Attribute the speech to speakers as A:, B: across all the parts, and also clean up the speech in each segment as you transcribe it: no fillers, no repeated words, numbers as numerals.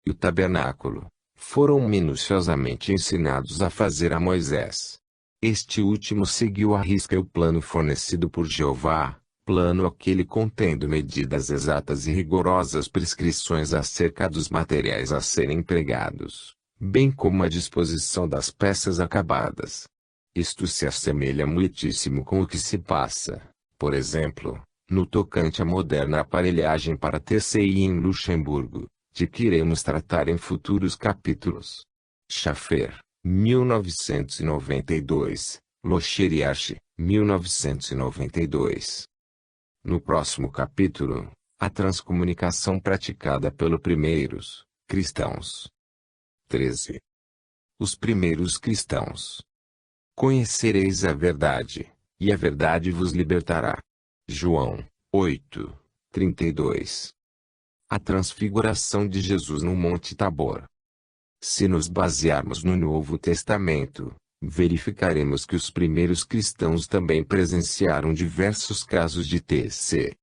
A: e o tabernáculo, foram minuciosamente ensinados a fazer a Moisés. Este último seguiu à risca o plano fornecido por Jeová, plano aquele contendo medidas exatas e rigorosas prescrições acerca dos materiais a serem empregados, bem como a disposição das peças acabadas. Isto se assemelha muitíssimo com o que se passa, por exemplo, no tocante à moderna aparelhagem para TCI em Luxemburgo, de que iremos tratar em futuros capítulos. Schaffer, 1992, Locheriarch, 1992. No próximo capítulo, a transcomunicação praticada pelos primeiros cristãos. 13. Os primeiros cristãos. Conhecereis a verdade, e a verdade vos libertará. João 8, 32. A transfiguração de Jesus no Monte Tabor. Se nos basearmos no Novo Testamento, verificaremos que os primeiros cristãos também presenciaram diversos casos de TC.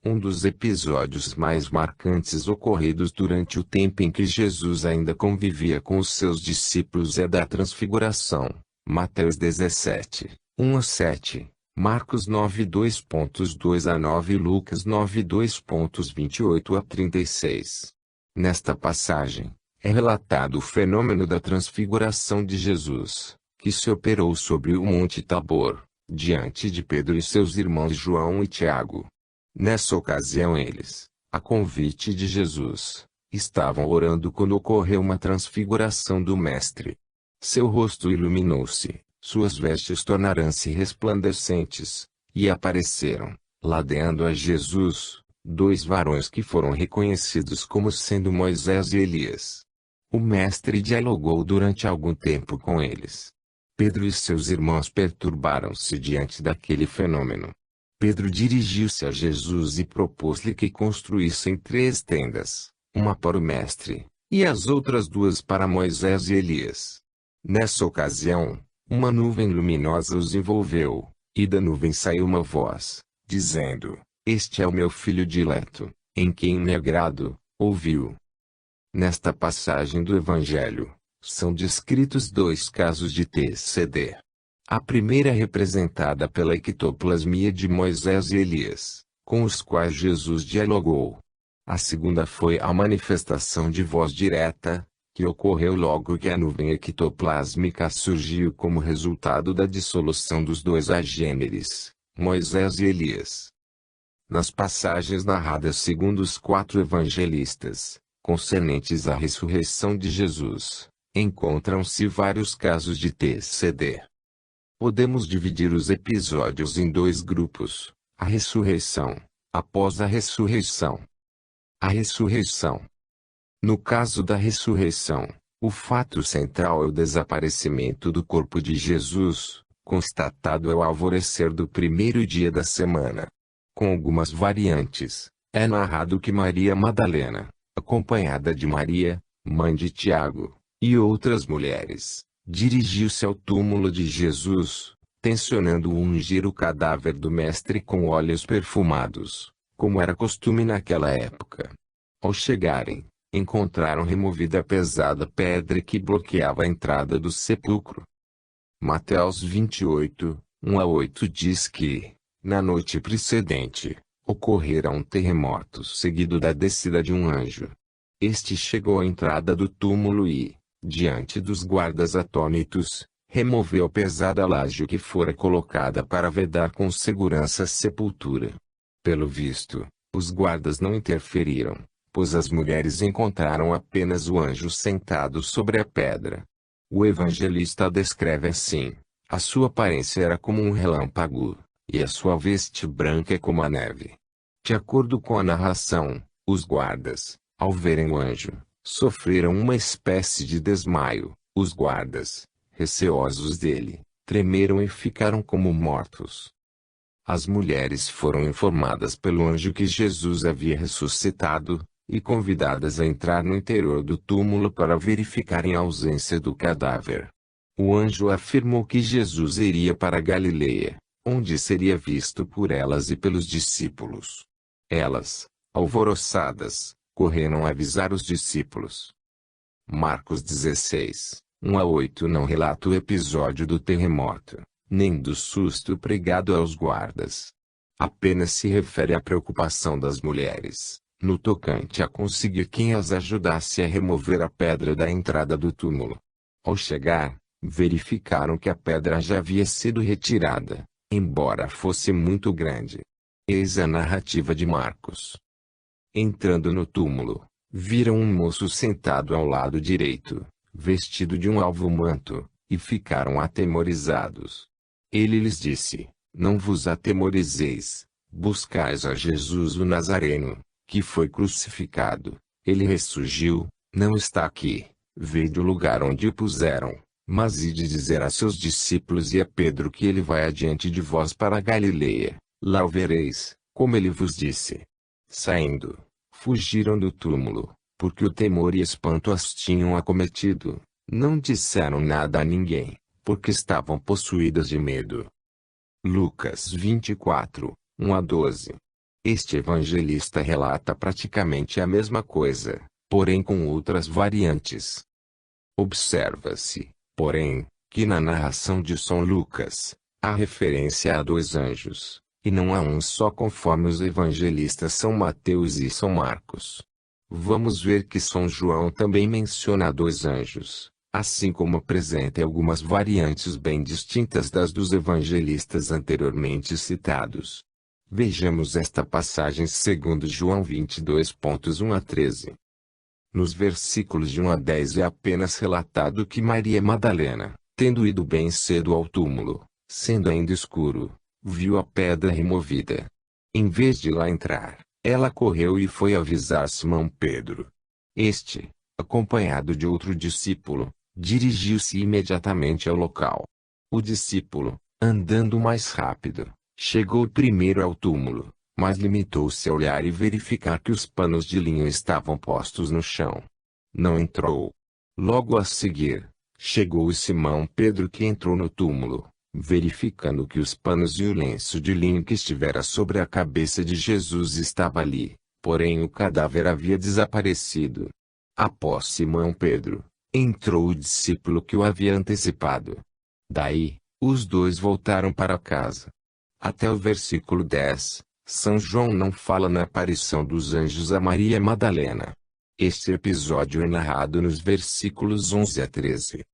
A: Um dos episódios mais marcantes ocorridos durante o tempo em que Jesus ainda convivia com os seus discípulos é da transfiguração. Mateus 17, 1 a 7, Marcos 9, 2.2 a 9 e Lucas 9, 2.28 a 36. Nesta passagem, é relatado o fenômeno da transfiguração de Jesus, que se operou sobre o Monte Tabor, diante de Pedro e seus irmãos João e Tiago. Nessa ocasião eles, a convite de Jesus, estavam orando quando ocorreu uma transfiguração do Mestre. Seu rosto iluminou-se, suas vestes tornaram-se resplandecentes, e apareceram, ladeando a Jesus, dois varões que foram reconhecidos como sendo Moisés e Elias. O Mestre dialogou durante algum tempo com eles. Pedro e seus irmãos perturbaram-se diante daquele fenômeno. Pedro dirigiu-se a Jesus e propôs-lhe que construíssem 3 tendas, uma para o Mestre, e as outras 2 para Moisés e Elias. Nessa ocasião, uma nuvem luminosa os envolveu, e da nuvem saiu uma voz, dizendo: Este é o meu filho dileto, em quem me agrado, ouviu. Nesta passagem do Evangelho, são descritos 2 casos de TCD. A primeira é representada pela ectoplasmia de Moisés e Elias, com os quais Jesus dialogou. A segunda foi a manifestação de voz direta, que ocorreu logo que a nuvem ectoplásmica surgiu como resultado da dissolução dos 2 agêneres, Moisés e Elias. Nas passagens narradas segundo os 4 evangelistas, concernentes à ressurreição de Jesus, encontram-se vários casos de TCD. Podemos dividir os episódios em 2 grupos: a ressurreição, após a ressurreição. A ressurreição. No caso da ressurreição, o fato central é o desaparecimento do corpo de Jesus, constatado ao alvorecer do primeiro dia da semana. Com algumas variantes, é narrado que Maria Madalena, acompanhada de Maria, mãe de Tiago, e outras mulheres, dirigiu-se ao túmulo de Jesus, tencionando ungir o cadáver do Mestre com óleos perfumados, como era costume naquela época. Ao chegarem, encontraram removida a pesada pedra que bloqueava a entrada do sepulcro. Mateus 28, 1 a 8 diz que, na noite precedente, ocorrera um terremoto seguido da descida de um anjo. Este chegou à entrada do túmulo e, diante dos guardas atônitos, removeu a pesada laje que fora colocada para vedar com segurança a sepultura. Pelo visto, os guardas não interferiram, pois as mulheres encontraram apenas o anjo sentado sobre a pedra. O evangelista a descreve assim: a sua aparência era como um relâmpago, e a sua veste branca como a neve. De acordo com a narração, os guardas, ao verem o anjo, sofreram uma espécie de desmaio. Os guardas, receosos dele, tremeram e ficaram como mortos. As mulheres foram informadas pelo anjo que Jesus havia ressuscitado, e convidadas a entrar no interior do túmulo para verificarem a ausência do cadáver. O anjo afirmou que Jesus iria para Galileia, onde seria visto por elas e pelos discípulos. Elas, alvoroçadas, correram avisar os discípulos. Marcos 16, 1-8 não relata o episódio do terremoto, nem do susto pregado aos guardas. Apenas se refere à preocupação das mulheres, no tocante a conseguir quem as ajudasse a remover a pedra da entrada do túmulo. Ao chegar, verificaram que a pedra já havia sido retirada, embora fosse muito grande. Eis a narrativa de Marcos. Entrando no túmulo, viram um moço sentado ao lado direito, vestido de um alvo manto, e ficaram atemorizados. Ele lhes disse: Não vos atemorizeis, buscais a Jesus o Nazareno, que foi crucificado. Ele ressurgiu, não está aqui, veio do lugar onde o puseram. Mas ide dizer a seus discípulos e a Pedro que ele vai adiante de vós para a Galileia, lá o vereis, como ele vos disse. Saindo, fugiram do túmulo, porque o temor e espanto as tinham acometido. Não disseram nada a ninguém, porque estavam possuídas de medo. Lucas 24, 1-12. Este evangelista relata praticamente a mesma coisa, porém com outras variantes. Observa-se, porém, que na narração de São Lucas, há referência a 2 anjos, e não a um só conforme os evangelistas São Mateus e São Marcos. Vamos ver que São João também menciona 2 anjos, assim como apresenta algumas variantes bem distintas das dos evangelistas anteriormente citados. Vejamos esta passagem segundo João 22.1-13. Nos versículos de 1-10 é apenas relatado que Maria Madalena, tendo ido bem cedo ao túmulo, sendo ainda escuro, viu a pedra removida. Em vez de lá entrar, ela correu e foi avisar Simão Pedro. Este, acompanhado de outro discípulo, dirigiu-se imediatamente ao local. O discípulo, andando mais rápido, chegou primeiro ao túmulo, mas limitou-se a olhar e verificar que os panos de linho estavam postos no chão. Não entrou. Logo a seguir, chegou Simão Pedro, que entrou no túmulo, verificando que os panos e o lenço de linho que estivera sobre a cabeça de Jesus estava ali, porém o cadáver havia desaparecido. Após Simão Pedro, entrou o discípulo que o havia antecipado. Daí, os 2 voltaram para casa. Até o versículo 10. São João não fala na aparição dos anjos a Maria Madalena. Este episódio é narrado nos versículos 11-13.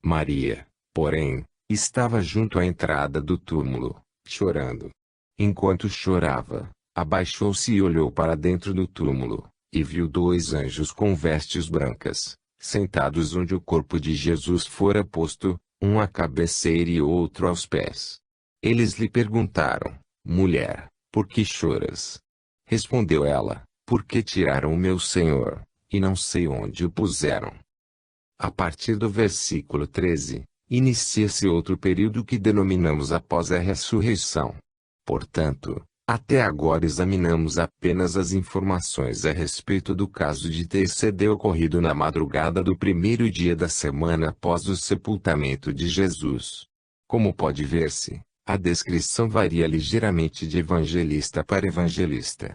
A: Maria, porém, estava junto à entrada do túmulo, chorando. Enquanto chorava, abaixou-se e olhou para dentro do túmulo, e viu 2 anjos com vestes brancas, sentados onde o corpo de Jesus fora posto, um à cabeceira e outro aos pés. Eles lhe perguntaram: Mulher, por que choras? Respondeu ela: Porque tiraram o meu Senhor, e não sei onde o puseram. A partir do versículo 13, inicia-se outro período que denominamos após a ressurreição. Portanto, até agora examinamos apenas as informações a respeito do caso de TCD ocorrido na madrugada do primeiro dia da semana após o sepultamento de Jesus. Como pode ver-se, a descrição varia ligeiramente de evangelista para evangelista.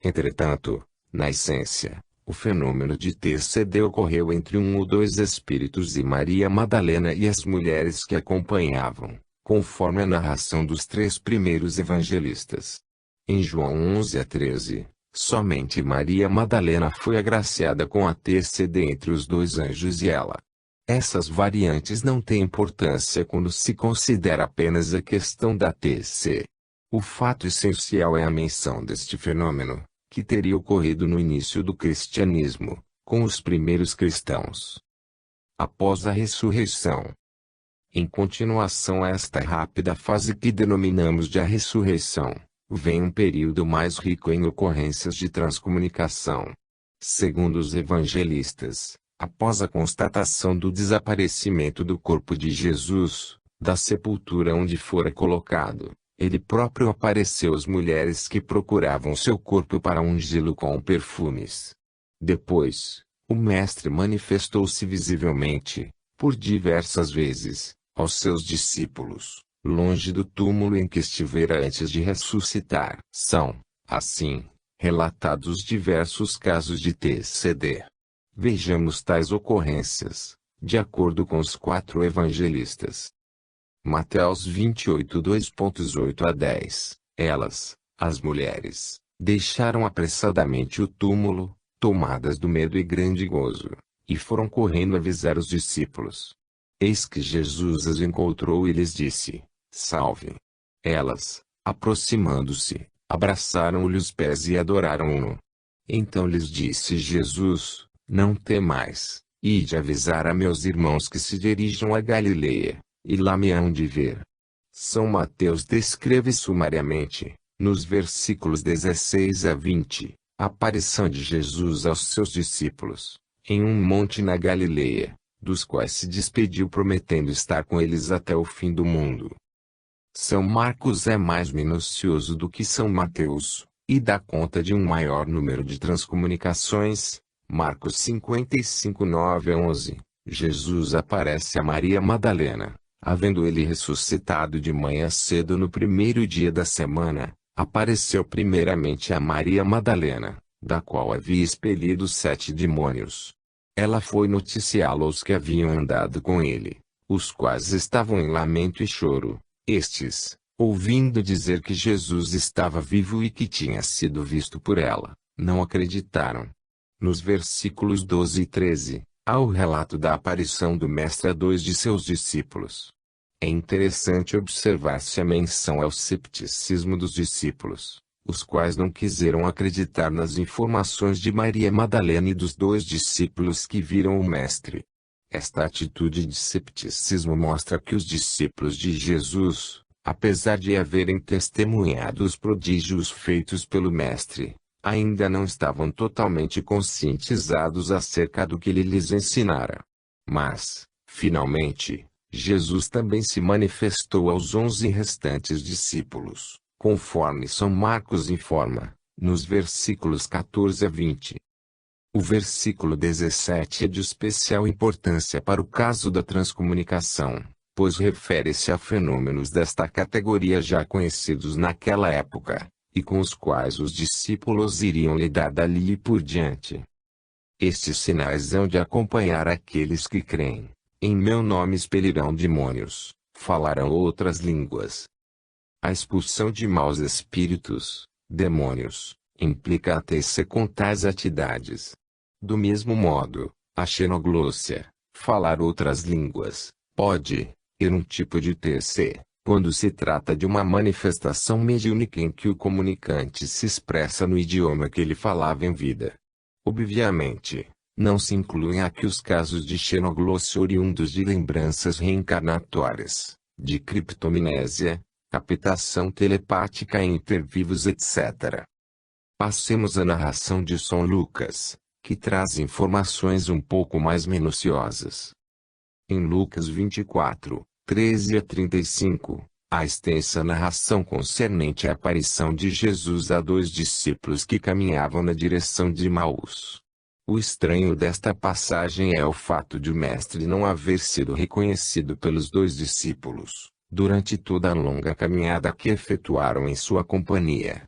A: Entretanto, na essência, o fenômeno de TCD ocorreu entre 1 ou 2 espíritos e Maria Madalena e as mulheres que acompanhavam, conforme a narração dos 3 primeiros evangelistas. Em João 11-13, somente Maria Madalena foi agraciada com a TCD entre os 2 anjos e ela. Essas variantes não têm importância quando se considera apenas a questão da TC. O fato essencial é a menção deste fenômeno, que teria ocorrido no início do cristianismo, com os primeiros cristãos. Após a ressurreição. Em continuação a esta rápida fase que denominamos de a ressurreição, vem um período mais rico em ocorrências de transcomunicação. Segundo os evangelistas, após a constatação do desaparecimento do corpo de Jesus, da sepultura onde fora colocado, ele próprio apareceu às mulheres que procuravam seu corpo para ungí-lo com perfumes. Depois, o Mestre manifestou-se visivelmente, por diversas vezes, aos seus discípulos, longe do túmulo em que estivera antes de ressuscitar. São, assim, relatados diversos casos de TCD. Vejamos tais ocorrências, de acordo com os 4 evangelistas. Mateus 28 2.8 a 10. Elas, as mulheres, deixaram apressadamente o túmulo, tomadas do medo e grande gozo, e foram correndo avisar os discípulos. Eis que Jesus as encontrou e lhes disse: Salve! Elas, aproximando-se, abraçaram-lhe os pés e adoraram-no. Então lhes disse Jesus: Não temais, ide avisar a meus irmãos que se dirijam a Galileia, e lá me hão de ver. São Mateus descreve sumariamente, nos versículos 16 a 20, a aparição de Jesus aos seus discípulos, em um monte na Galileia, dos quais se despediu prometendo estar com eles até o fim do mundo. São Marcos é mais minucioso do que São Mateus, e dá conta de um maior número de transcomunicações. Marcos 55 9 a 11, Jesus aparece a Maria Madalena, havendo ele ressuscitado de manhã cedo no primeiro dia da semana, apareceu primeiramente a Maria Madalena, da qual havia expelido 7 demônios. Ela foi noticiá-lo aos que haviam andado com ele, os quais estavam em lamento e choro. Estes, ouvindo dizer que Jesus estava vivo e que tinha sido visto por ela, não acreditaram. Nos versículos 12 e 13, há o relato da aparição do Mestre a 2 de seus discípulos. É interessante observar-se a menção ao cepticismo dos discípulos, os quais não quiseram acreditar nas informações de Maria Madalena e dos 2 discípulos que viram o Mestre. Esta atitude de cepticismo mostra que os discípulos de Jesus, apesar de haverem testemunhado os prodígios feitos pelo Mestre, ainda não estavam totalmente conscientizados acerca do que ele lhes ensinara. Mas, finalmente, Jesus também se manifestou aos 11 restantes discípulos, conforme São Marcos informa, nos versículos 14 a 20. O versículo 17 é de especial importância para o caso da transcomunicação, pois refere-se a fenômenos desta categoria já conhecidos naquela época, e com os quais os discípulos iriam lidar dali por diante. Estes sinais hão de acompanhar aqueles que creem. Em meu nome expelirão demônios, falarão outras línguas. A expulsão de maus espíritos, demônios, implica até-se com tais atividades. Do mesmo modo, a xenoglossia, falar outras línguas, pode, ser um tipo de TC, quando se trata de uma manifestação mediúnica em que o comunicante se expressa no idioma que ele falava em vida. Obviamente, não se incluem aqui os casos de xenoglossia oriundos de lembranças reencarnatórias, de criptomnésia, captação telepática em intervivos etc. Passemos à narração de São Lucas, que traz informações um pouco mais minuciosas. Em Lucas 24, 13 a 35, a extensa narração concernente à aparição de Jesus a 2 discípulos que caminhavam na direção de Emaús. O estranho desta passagem é o fato de o Mestre não haver sido reconhecido pelos 2 discípulos, durante toda a longa caminhada que efetuaram em sua companhia.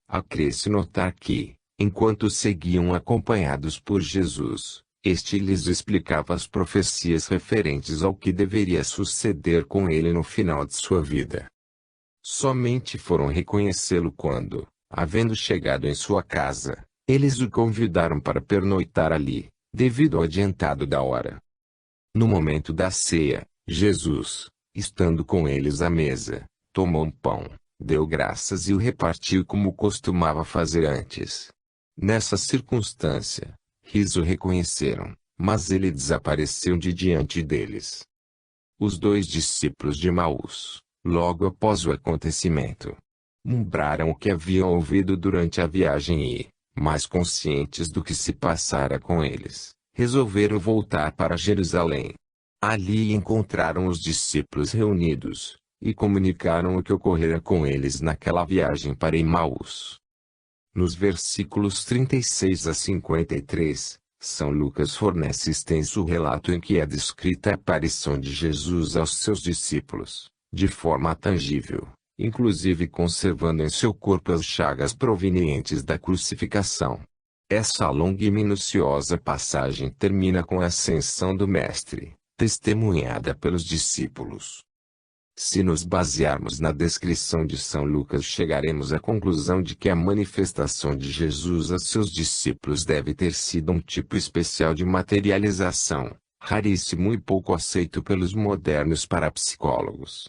A: Acresce notar que, enquanto seguiam acompanhados por Jesus, este lhes explicava as profecias referentes ao que deveria suceder com ele no final de sua vida. Somente foram reconhecê-lo quando, havendo chegado em sua casa, eles o convidaram para pernoitar ali, devido ao adiantado da hora. No momento da ceia, Jesus, estando com eles à mesa, tomou um pão, deu graças e o repartiu como costumava fazer antes. Nessa circunstância, o reconheceram, mas ele desapareceu de diante deles. Os 2 discípulos de Emaús, logo após o acontecimento, lembraram o que haviam ouvido durante a viagem e, mais conscientes do que se passara com eles, resolveram voltar para Jerusalém. Ali encontraram os discípulos reunidos, e comunicaram o que ocorrera com eles naquela viagem para Emaús. Nos versículos 36 a 53, São Lucas fornece extenso relato em que é descrita a aparição de Jesus aos seus discípulos, de forma tangível, inclusive conservando em seu corpo as chagas provenientes da crucificação. Essa longa e minuciosa passagem termina com a ascensão do Mestre, testemunhada pelos discípulos. Se nos basearmos na descrição de São Lucas, chegaremos à conclusão de que a manifestação de Jesus a seus discípulos deve ter sido um tipo especial de materialização, raríssimo e pouco aceito pelos modernos parapsicólogos.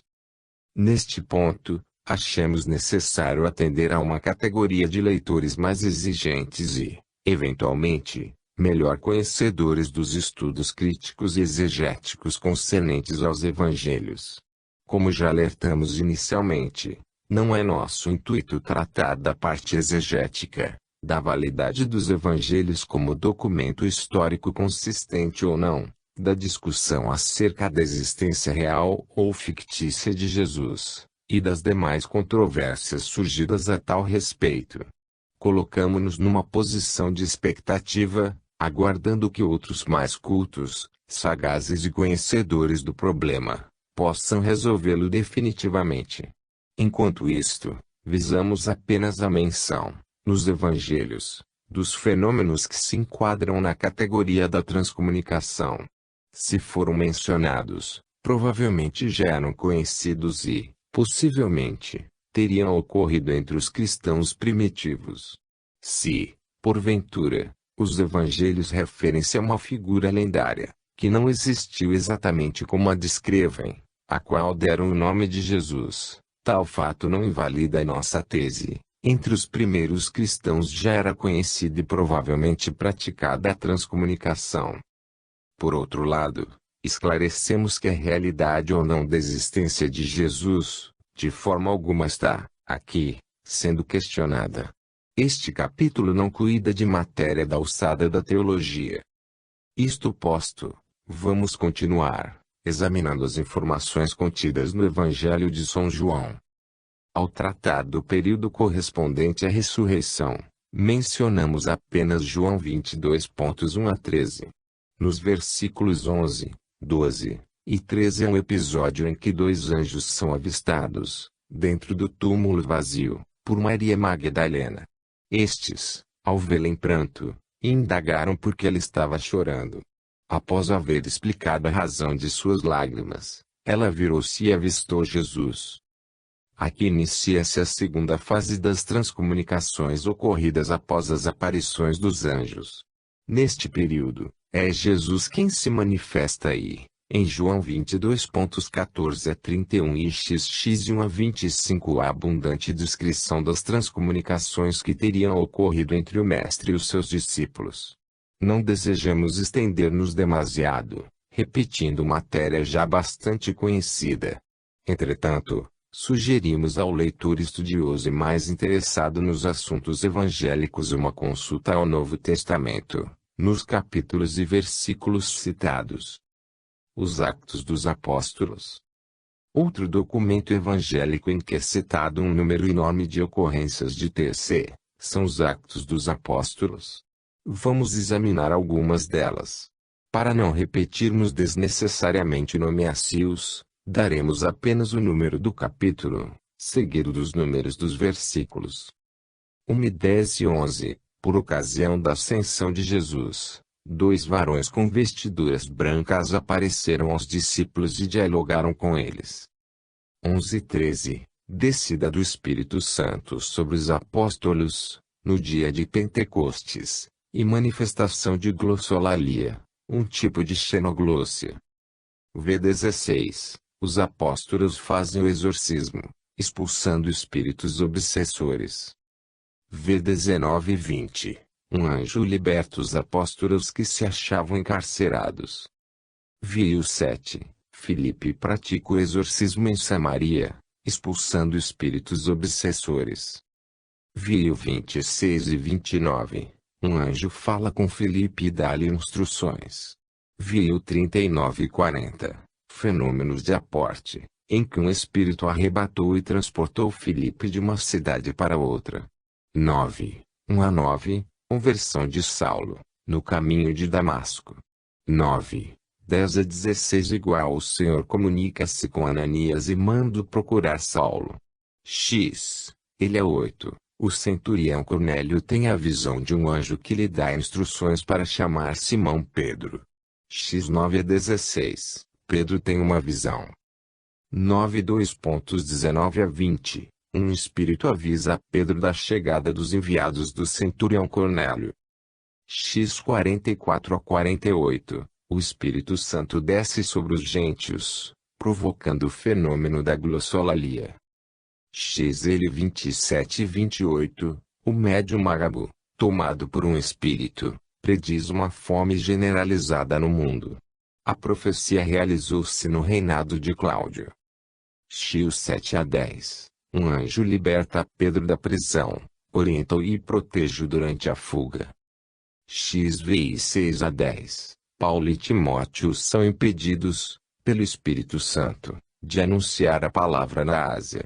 A: Neste ponto, achamos necessário atender a uma categoria de leitores mais exigentes e, eventualmente, melhor conhecedores dos estudos críticos e exegéticos concernentes aos evangelhos. Como já alertamos inicialmente, não é nosso intuito tratar da parte exegética, da validade dos evangelhos como documento histórico consistente ou não, da discussão acerca da existência real ou fictícia de Jesus, e das demais controvérsias surgidas a tal respeito. Colocamo-nos numa posição de expectativa, aguardando que outros mais cultos, sagazes e conhecedores do problema, possam resolvê-lo definitivamente. Enquanto isto, visamos apenas a menção, nos evangelhos, dos fenômenos que se enquadram na categoria da transcomunicação. Se foram mencionados, provavelmente já eram conhecidos e, possivelmente, teriam ocorrido entre os cristãos primitivos. Se, porventura, os evangelhos referem-se a uma figura lendária, que não existiu exatamente como a descrevem, a qual deram o nome de Jesus, tal fato não invalida a nossa tese. Entre os primeiros cristãos já era conhecida e provavelmente praticada a transcomunicação. Por outro lado, esclarecemos que a realidade ou não da existência de Jesus, de forma alguma está, aqui, sendo questionada. Este capítulo não cuida de matéria da alçada da teologia. Isto posto, vamos continuar, examinando as informações contidas no Evangelho de São João. Ao tratar do período correspondente à ressurreição, mencionamos apenas João 22.1 a 13. Nos versículos 11, 12 e 13 é um episódio em que dois anjos são avistados, dentro do túmulo vazio, por Maria Magdalena. Estes, ao vê-la em pranto, indagaram por que ela estava chorando. Após haver explicado a razão de suas lágrimas, ela virou-se e avistou Jesus. Aqui inicia-se a segunda fase das transcomunicações ocorridas após as aparições dos anjos. Neste período, é Jesus quem se manifesta aí, em João 22.14 a 31 e xx 1 a 25 a abundante descrição das transcomunicações que teriam ocorrido entre o Mestre e os seus discípulos. Não desejamos estender-nos demasiado, repetindo matéria já bastante conhecida. Entretanto, sugerimos ao leitor estudioso e mais interessado nos assuntos evangélicos uma consulta ao Novo Testamento, nos capítulos e versículos citados. Os Atos dos Apóstolos. Outro documento evangélico em que é citado um número enorme de ocorrências de TC, são os Atos dos Apóstolos. Vamos examinar algumas delas. Para não repetirmos desnecessariamente nomeacios, daremos apenas o número do capítulo, seguido dos números dos versículos. 1 e 10 e 11. Por ocasião da ascensão de Jesus, dois varões com vestiduras brancas apareceram aos discípulos e dialogaram com eles. 11 e 13. Descida do Espírito Santo sobre os apóstolos, no dia de Pentecostes, e manifestação de glossolalia, um tipo de xenoglossia. V16. Os apóstolos fazem o exorcismo, expulsando espíritos obsessores. V19 e 20. Um anjo liberta os apóstolos que se achavam encarcerados. Vio 7. Filipe pratica o exorcismo em Samaria, expulsando espíritos obsessores. Vio 26 e 29. Um anjo fala com Filipe e dá-lhe instruções. Vio 39 e 40. Fenômenos de aporte, em que um espírito arrebatou e transportou Filipe de uma cidade para outra. 9. 1 a 9. Conversão de Saulo, no caminho de Damasco. 9. 10 a 16 igual o Senhor comunica-se com Ananias e manda procurar Saulo. X. Ele é 8. O centurião Cornélio tem a visão de um anjo que lhe dá instruções para chamar Simão Pedro. X 9 a 16. Pedro tem uma visão. 9:2.19 a 20. Um espírito avisa a Pedro da chegada dos enviados do centurião Cornélio. X 44 a 48. O Espírito Santo desce sobre os gentios, provocando o fenômeno da glossolalia. XL 27 e 28. O médium Magabu, tomado por um espírito, prediz uma fome generalizada no mundo. A profecia realizou-se no reinado de Cláudio. X 7 a 10. Um anjo liberta Pedro da prisão, orienta-o e protege-o durante a fuga. XVI 6 a 10. Paulo e Timóteo são impedidos, pelo Espírito Santo, de anunciar a palavra na Ásia.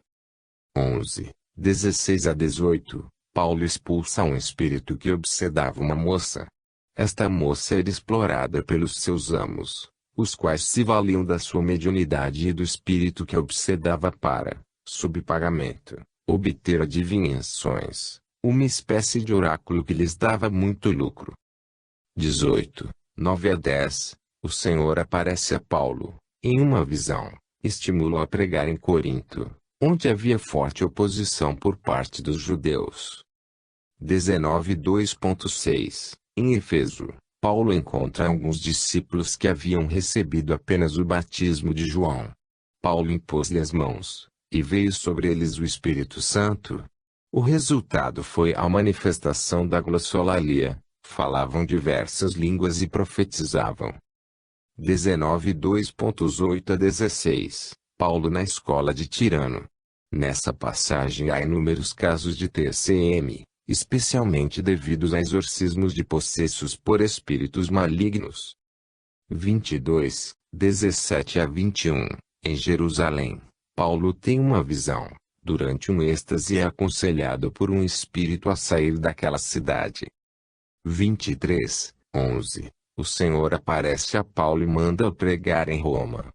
A: 11, 16 a 18. Paulo expulsa um espírito que obsedava uma moça. Esta moça era explorada pelos seus amos, os quais se valiam da sua mediunidade e do espírito que a obsedava para, sob pagamento, obter adivinhações, uma espécie de oráculo que lhes dava muito lucro. 18, 9 a 10. O Senhor aparece a Paulo, em uma visão, estimulou a pregar em Corinto, onde havia forte oposição por parte dos judeus. 19:2.6. Em Éfeso, Paulo encontra alguns discípulos que haviam recebido apenas o batismo de João. Paulo impôs-lhe as mãos, e veio sobre eles o Espírito Santo. O resultado foi a manifestação da glossolalia, falavam diversas línguas e profetizavam. 19:2.8 a 16. Paulo na escola de Tirano. Nessa passagem há inúmeros casos de TCM, especialmente devidos a exorcismos de possessos por espíritos malignos. 22, 17 a 21. Em Jerusalém, Paulo tem uma visão. Durante um êxtase é aconselhado por um espírito a sair daquela cidade. 23, 11. O Senhor aparece a Paulo e manda-o pregar em Roma.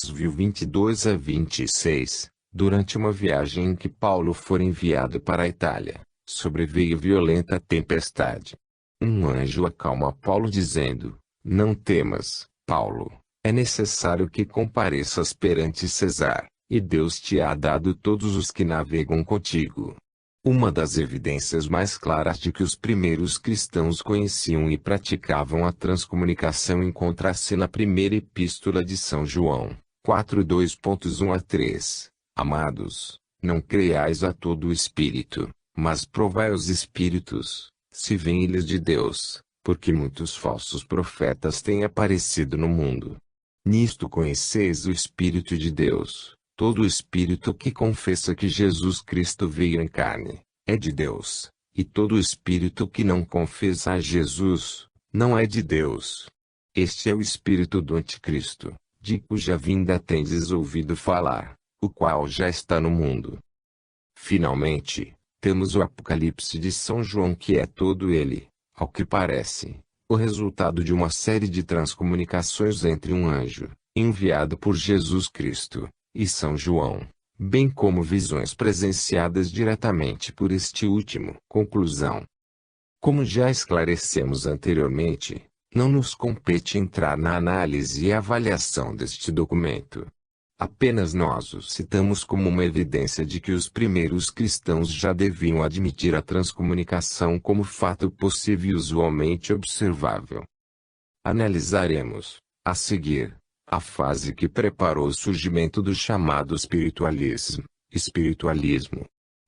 A: XV 22 a 26. Durante uma viagem em que Paulo for enviado para a Itália, sobreveio violenta tempestade. Um anjo acalma Paulo dizendo: Não temas, Paulo, é necessário que compareças perante Cesar, e Deus te há dado todos os que navegam contigo. Uma das evidências mais claras de que os primeiros cristãos conheciam e praticavam a transcomunicação encontra-se na primeira epístola de São João, 4:2.1 a 3. Amados, não creiais a todo o espírito, mas provai os espíritos, se vêm eles de Deus, porque muitos falsos profetas têm aparecido no mundo. Nisto conheceis o Espírito de Deus. Todo espírito que confessa que Jesus Cristo veio em carne, é de Deus, e todo espírito que não confessa a Jesus, não é de Deus. Este é o espírito do anticristo, de cuja vinda tendes ouvido falar, o qual já está no mundo. Finalmente, temos o Apocalipse de São João, que é todo ele, ao que parece, o resultado de uma série de transcomunicações entre um anjo, enviado por Jesus Cristo, e São João, bem como visões presenciadas diretamente por este último. Conclusão. Como já esclarecemos anteriormente, não nos compete entrar na análise e avaliação deste documento. Apenas nós o citamos como uma evidência de que os primeiros cristãos já deviam admitir a transcomunicação como fato possível e usualmente observável. Analisaremos, a seguir, a fase que preparou o surgimento do chamado espiritualismo.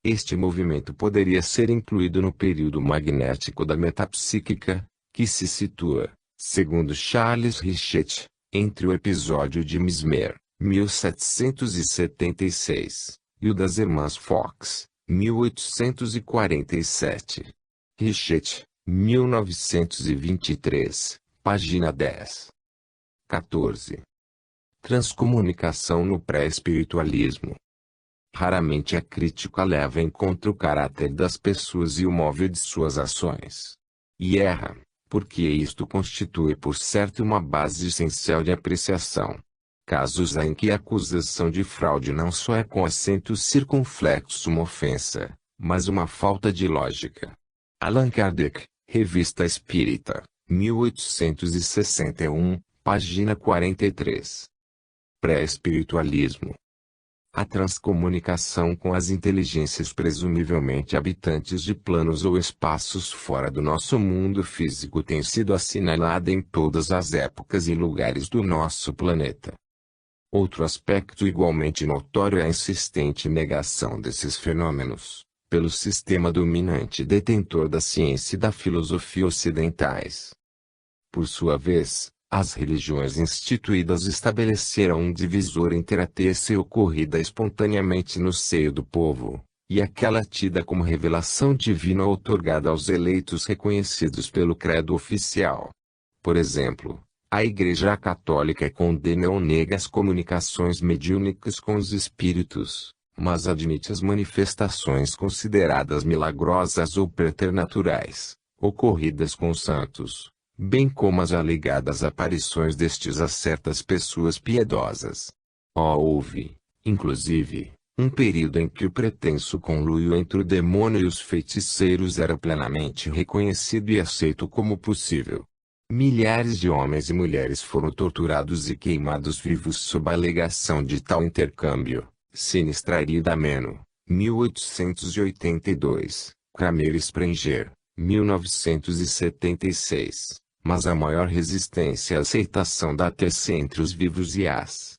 A: Este movimento poderia ser incluído no período magnético da metapsíquica, que se situa, segundo Charles Richet, entre o episódio de Mesmer, 1776, e o das Irmãs Fox, 1847. Richet, 1923, página 10. 14. Transcomunicação no pré-espiritualismo. Raramente a crítica leva em conta o caráter das pessoas e o móvel de suas ações. E erra, porque isto constitui por certo uma base essencial de apreciação. casos em que a acusação de fraude não só é com acento circunflexo uma ofensa, mas uma falta de lógica. Allan Kardec, Revista Espírita, 1861, página 43. Pré-espiritualismo. A transcomunicação com as inteligências presumivelmente habitantes de planos ou espaços fora do nosso mundo físico tem sido assinalada em todas as épocas e lugares do nosso planeta. Outro aspecto igualmente notório é a insistente negação desses fenômenos, pelo sistema dominante detentor da ciência e da filosofia ocidentais. Por sua vez, as religiões instituídas estabeleceram um divisor entre a ter se ocorrida espontaneamente no seio do povo, e aquela tida como revelação divina outorgada aos eleitos reconhecidos pelo credo oficial. Por exemplo, a Igreja Católica condena ou nega as comunicações mediúnicas com os espíritos, mas admite as manifestações consideradas milagrosas ou preternaturais, ocorridas com os santos, bem como as alegadas aparições destes a certas pessoas piedosas. Houve, inclusive, um período em que o pretenso conluio entre o demônio e os feiticeiros era plenamente reconhecido e aceito como possível. Milhares de homens e mulheres foram torturados e queimados vivos sob a alegação de tal intercâmbio. Sinistra Ameno, 1882, Kramer Sprenger, 1976. Mas a maior resistência à aceitação data-se entre os vivos e as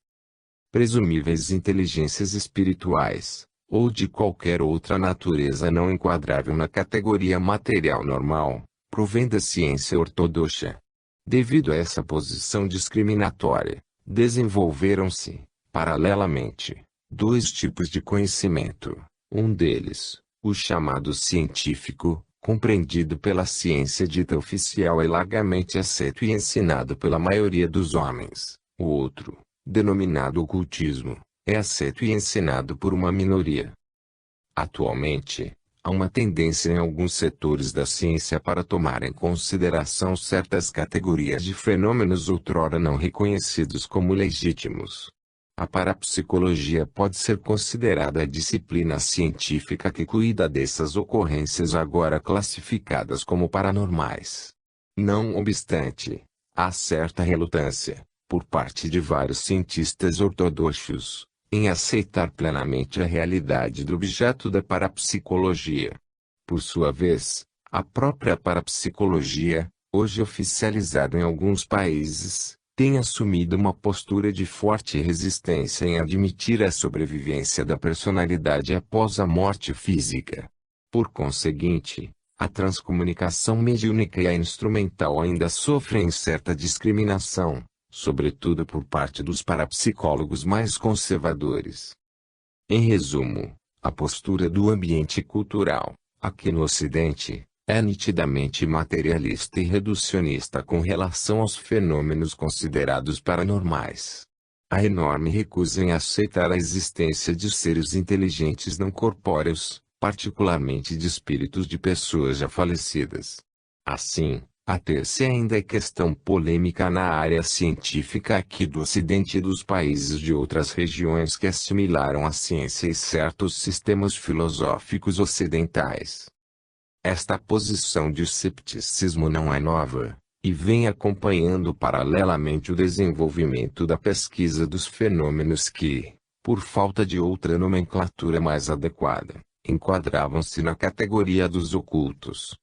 A: presumíveis inteligências espirituais, ou de qualquer outra natureza não enquadrável na categoria material normal, provém da ciência ortodoxa. Devido a essa posição discriminatória, desenvolveram-se, paralelamente, dois tipos de conhecimento. Um deles, o chamado científico, compreendido pela ciência dita oficial e largamente aceito e ensinado pela maioria dos homens. O outro, denominado ocultismo, é aceito e ensinado por uma minoria. Atualmente, há uma tendência em alguns setores da ciência para tomar em consideração certas categorias de fenômenos outrora não reconhecidos como legítimos. A parapsicologia pode ser considerada a disciplina científica que cuida dessas ocorrências agora classificadas como paranormais. Não obstante, há certa relutância, por parte de vários cientistas ortodoxos, em aceitar plenamente a realidade do objeto da parapsicologia. Por sua vez, a própria parapsicologia, hoje oficializada em alguns países, tem assumido uma postura de forte resistência em admitir a sobrevivência da personalidade após a morte física. Por conseguinte, a transcomunicação mediúnica e a instrumental ainda sofrem certa discriminação, sobretudo por parte dos parapsicólogos mais conservadores. Em resumo, a postura do ambiente cultural, aqui no Ocidente, é nitidamente materialista e reducionista com relação aos fenômenos considerados paranormais. A enorme recusa em aceitar a existência de seres inteligentes não corpóreos, particularmente de espíritos de pessoas já falecidas. Assim, a ter-se ainda é questão polêmica na área científica aqui do Ocidente e dos países de outras regiões que assimilaram a ciência e certos sistemas filosóficos ocidentais. Esta posição de cepticismo não é nova, e vem acompanhando paralelamente o desenvolvimento da pesquisa dos fenômenos que, por falta de outra nomenclatura mais adequada, enquadravam-se na categoria dos ocultos.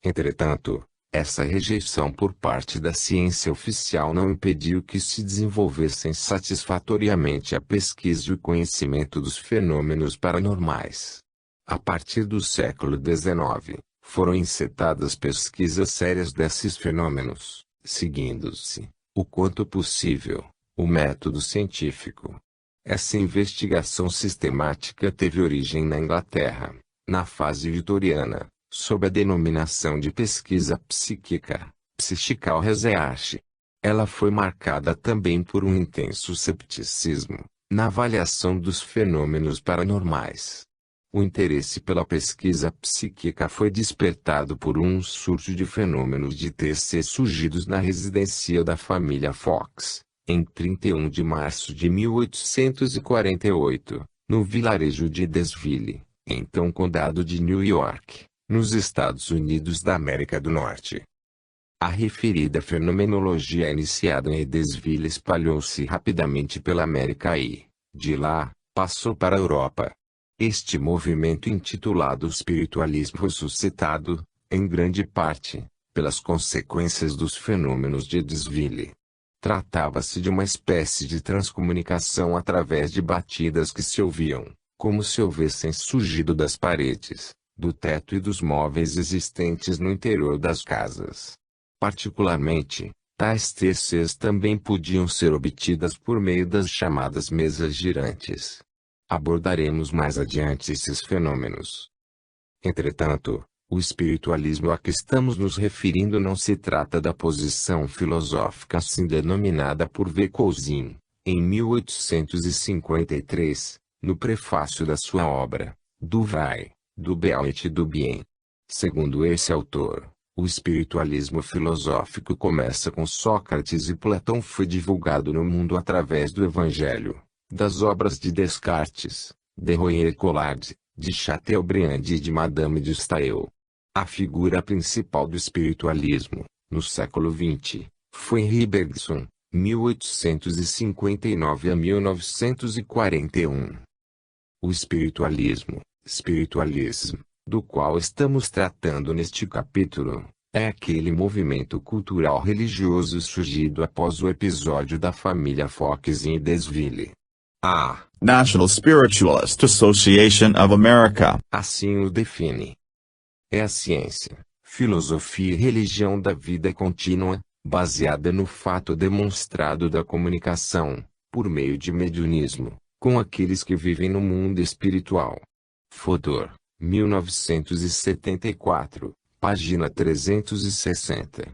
A: Entretanto, essa rejeição por parte da ciência oficial não impediu que se desenvolvessem satisfatoriamente a pesquisa e o conhecimento dos fenômenos paranormais. A partir do século XIX, foram encetadas pesquisas sérias desses fenômenos, seguindo-se, o quanto possível, o método científico. Essa investigação sistemática teve origem na Inglaterra, na fase vitoriana, sob a denominação de pesquisa psíquica, Psychical Research. Ela foi marcada também por um intenso cepticismo, na avaliação dos fenômenos paranormais. O interesse pela pesquisa psíquica foi despertado por um surto de fenômenos de TC surgidos na residência da família Fox, Em 31 de março de 1848, no vilarejo de Desville, então condado de New York, nos Estados Unidos da América do Norte. A referida fenomenologia iniciada em Desville espalhou-se rapidamente pela América e, de lá, passou para a Europa. Este movimento intitulado espiritualismo foi suscitado, em grande parte, pelas consequências dos fenômenos de Desville. Tratava-se de uma espécie de transcomunicação através de batidas que se ouviam, como se houvessem surgido das paredes, do teto e dos móveis existentes no interior das casas. Particularmente, tais TCs também podiam ser obtidas por meio das chamadas mesas girantes. Abordaremos mais adiante esses fenômenos. Entretanto, o espiritualismo a que estamos nos referindo não se trata da posição filosófica assim denominada por V. Cousin, em 1853, no prefácio da sua obra, Du Vrai, du Bien et du Bien. Segundo esse autor, o espiritualismo filosófico começa com Sócrates e Platão, foi divulgado no mundo através do Evangelho, das obras de Descartes, de Royer-Collard, de Chateaubriand e de Madame de Staël. A figura principal do espiritualismo, no século XX, foi Henri Bergson, 1859 a 1941. O espiritualismo, spiritualism, do qual estamos tratando neste capítulo, é aquele movimento cultural religioso surgido após o episódio da família Fox em Desville. A
B: National Spiritualist Association of America
A: assim o define. É a ciência, filosofia e religião da vida contínua, baseada no fato demonstrado da comunicação, por meio de mediunismo, com aqueles que vivem no mundo espiritual. Fodor, 1974, página 360.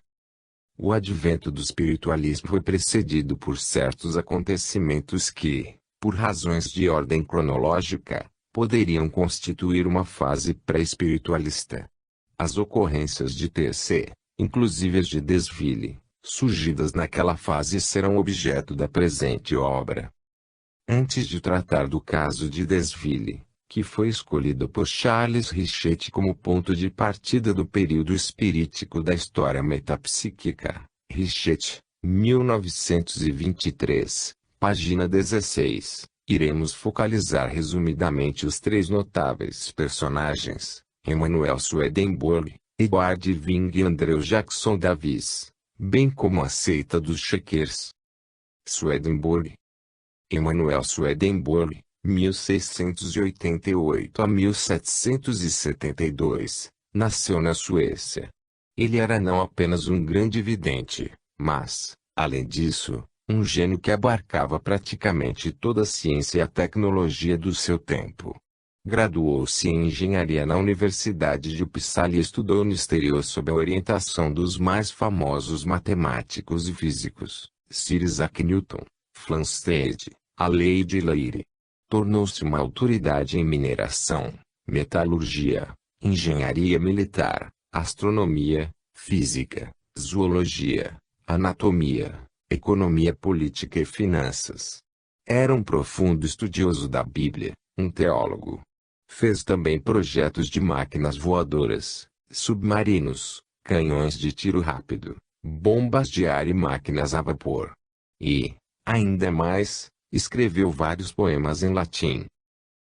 A: O advento do espiritualismo foi precedido por certos acontecimentos que, por razões de ordem cronológica, poderiam constituir uma fase pré-espiritualista. As ocorrências de TC, inclusive as de Desville, surgidas naquela fase serão objeto da presente obra. Antes de tratar do caso de Desville, que foi escolhido por Charles Richet como ponto de partida do período espirítico da história metapsíquica, Richet, 1923, página 16. Iremos focalizar resumidamente os três notáveis personagens, Emanuel Swedenborg, Edward Ving e Andrew Jackson Davis, bem como a seita dos Shakers. Swedenborg. Emanuel Swedenborg, 1688 a 1772, nasceu na Suécia. Ele era não apenas um grande vidente, mas, além disso, um gênio que abarcava praticamente toda a ciência e a tecnologia do seu tempo. Graduou-se em engenharia na Universidade de Uppsala e estudou no exterior sob a orientação dos mais famosos matemáticos e físicos, Sir Isaac Newton, Flamsteed, a lei de Leire. Tornou-se uma autoridade em mineração, metalurgia, engenharia militar, astronomia, física, zoologia, anatomia, economia política e finanças. Era um profundo estudioso da Bíblia, um teólogo. Fez também projetos de máquinas voadoras, submarinos, canhões de tiro rápido, bombas de ar e máquinas a vapor. E, ainda mais, escreveu vários poemas em latim.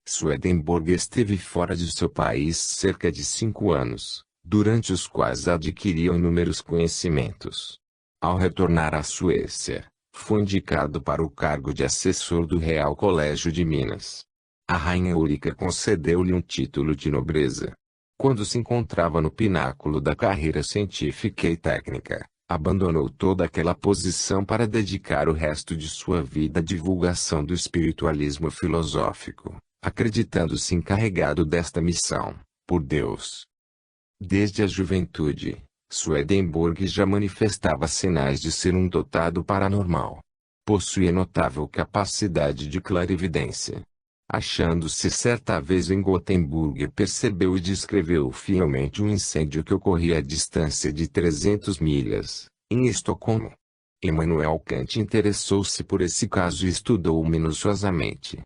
A: Swedenborg esteve fora de seu país cerca de 5 anos, durante os quais adquiriu inúmeros conhecimentos. Ao retornar à Suécia, foi indicado para o cargo de assessor do Real Colégio de Minas. A rainha Eurica concedeu-lhe um título de nobreza. Quando se encontrava no pináculo da carreira científica e técnica, abandonou toda aquela posição para dedicar o resto de sua vida à divulgação do espiritualismo filosófico, acreditando-se encarregado desta missão, por Deus. Desde a juventude, Swedenborg já manifestava sinais de ser um dotado paranormal. Possuía notável capacidade de clarividência. Achando-se certa vez em Gotemburgo, percebeu e descreveu fielmente um incêndio que ocorria à distância de 300 milhas, em Estocolmo. Immanuel Kant interessou-se por esse caso e estudou-o minuciosamente.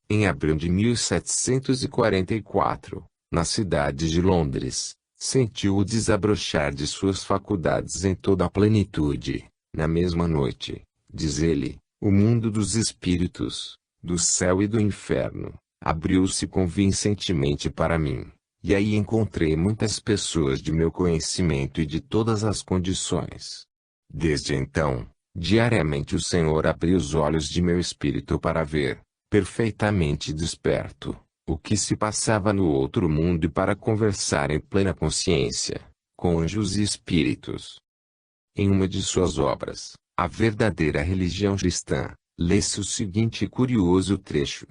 A: Em abril de 1744, na cidade de Londres, sentiu o desabrochar de suas faculdades em toda a plenitude. Na mesma noite, diz ele, o mundo dos espíritos, do céu e do inferno, abriu-se convincentemente para mim, e aí encontrei muitas pessoas de meu conhecimento e de todas as condições. Desde então, diariamente o Senhor abriu os olhos de meu espírito para ver, perfeitamente desperto, o que se passava no outro mundo e para conversar em plena consciência, com anjos e espíritos. Em uma de suas obras, A Verdadeira Religião Cristã, lê-se o seguinte curioso trecho.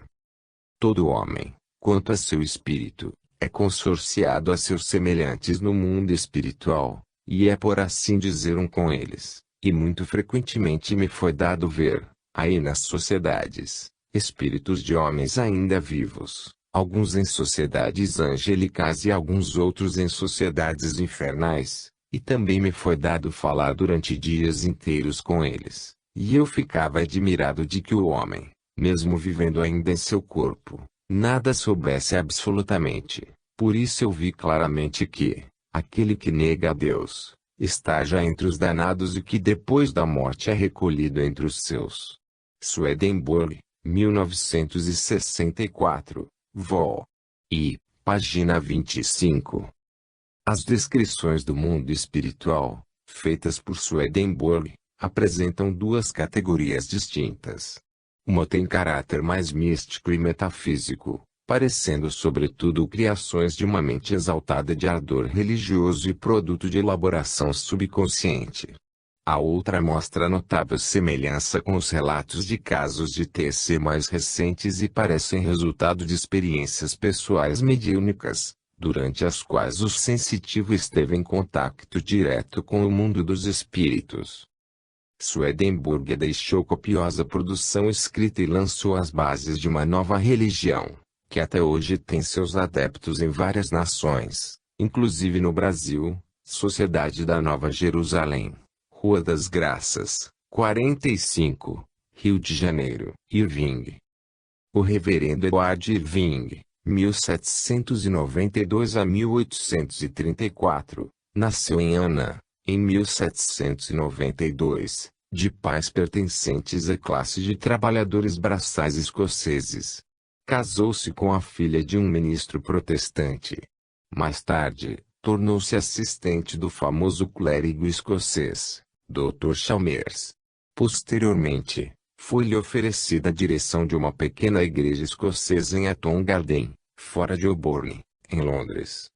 A: Todo homem, quanto a seu espírito, é consorciado a seus semelhantes no mundo espiritual, e é por assim dizer um com eles, e muito frequentemente me foi dado ver, aí nas sociedades, espíritos de homens ainda vivos, alguns em sociedades angelicais e alguns outros em sociedades infernais, e também me foi dado falar durante dias inteiros com eles, e eu ficava admirado de que o homem, mesmo vivendo ainda em seu corpo, nada soubesse absolutamente. Por isso eu vi claramente que, aquele que nega a Deus, está já entre os danados e que depois da morte é recolhido entre os seus. Swedenborg, 1964, Vol. I, página 25. As descrições do mundo espiritual, feitas por Swedenborg, apresentam duas categorias distintas. Uma tem caráter mais místico e metafísico, parecendo sobretudo criações de uma mente exaltada de ardor religioso e produto de elaboração subconsciente. A outra mostra notável semelhança com os relatos de casos de TC mais recentes e parecem resultado de experiências pessoais mediúnicas, durante as quais o sensitivo esteve em contato direto com o mundo dos espíritos. Swedenborg deixou copiosa produção escrita e lançou as bases de uma nova religião, que até hoje tem seus adeptos em várias nações, inclusive no Brasil, Sociedade da Nova Jerusalém, Rua das Graças, 45, Rio de Janeiro. Irving. O reverendo Edward Irving, 1792 a 1834, nasceu em Anna, em 1792, de pais pertencentes à classe de trabalhadores braçais escoceses. Casou-se com a filha de um ministro protestante. Mais tarde, tornou-se assistente do famoso clérigo escocês, Dr. Chalmers. Posteriormente, foi-lhe oferecida a direção de uma pequena igreja escocesa em Hatton Garden, fora de Holborn, em Londres.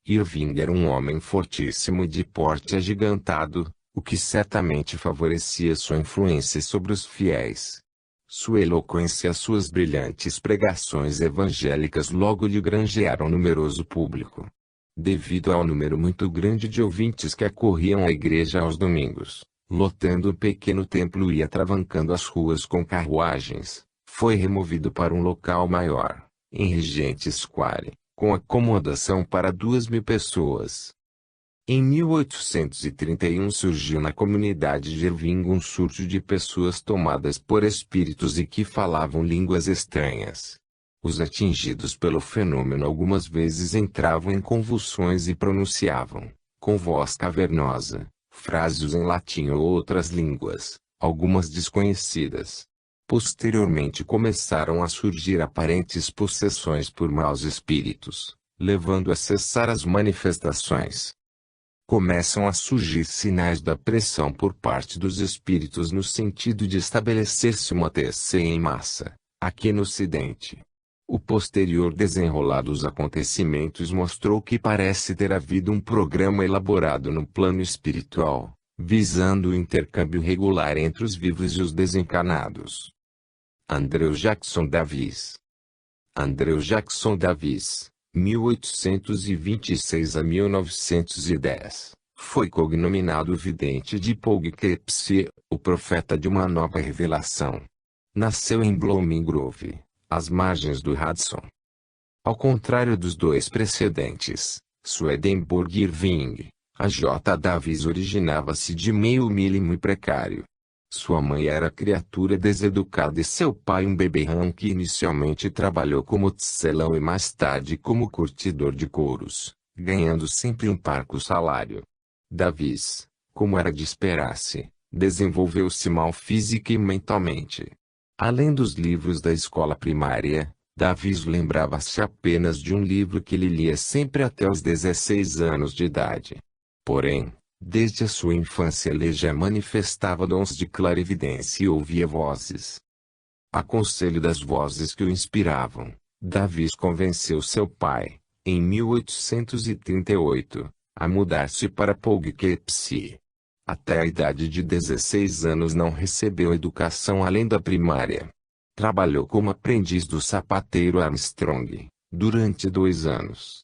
A: Irving era um homem fortíssimo e de porte agigantado, o que certamente favorecia sua influência sobre os fiéis. Sua eloquência e as suas brilhantes pregações evangélicas logo lhe granjearam numeroso público. Devido ao número muito grande de ouvintes que acorriam à igreja aos domingos, lotando o pequeno templo e atravancando as ruas com carruagens, foi removido para um local maior, em Regent Square, com acomodação para 2.000 pessoas. Em 1831 surgiu na comunidade de Irving um surto de pessoas tomadas por espíritos e que falavam línguas estranhas. Os atingidos pelo fenômeno algumas vezes entravam em convulsões e pronunciavam, com voz cavernosa, frases em latim ou outras línguas, algumas desconhecidas. Posteriormente começaram a surgir aparentes possessões por maus espíritos, levando a cessar as manifestações. Começam a surgir sinais da pressão por parte dos espíritos no sentido de estabelecer-se uma TC em massa, aqui no Ocidente. O posterior desenrolar dos acontecimentos mostrou que parece ter havido um programa elaborado no plano espiritual, visando o intercâmbio regular entre os vivos e os desencarnados. Andrew Jackson Davis. Andrew Jackson Davis, 1826 a 1910, foi cognominado vidente de Poughkeepsie, o profeta de uma nova revelação. Nasceu em Blooming Grove, às margens do Hudson. Ao contrário dos dois precedentes, Swedenborg e Irving, A J. Davis originava-se de meio mínimo e precário. Sua mãe era criatura deseducada e seu pai um beberrão que inicialmente trabalhou como tecelão e mais tarde como curtidor de couros, ganhando sempre um parco salário. Davis, como era de esperar-se, desenvolveu-se mal física e mentalmente. Além dos livros da escola primária, Davis lembrava-se apenas de um livro que ele lia sempre até os 16 anos de idade. Porém, desde a sua infância ele já manifestava dons de clarividência e ouvia vozes. A conselho das vozes que o inspiravam, Davis convenceu seu pai, em 1838, a mudar-se para Poughkeepsie. Até a idade de 16 anos não recebeu educação além da primária. Trabalhou como aprendiz do sapateiro Armstrong, durante 2 anos.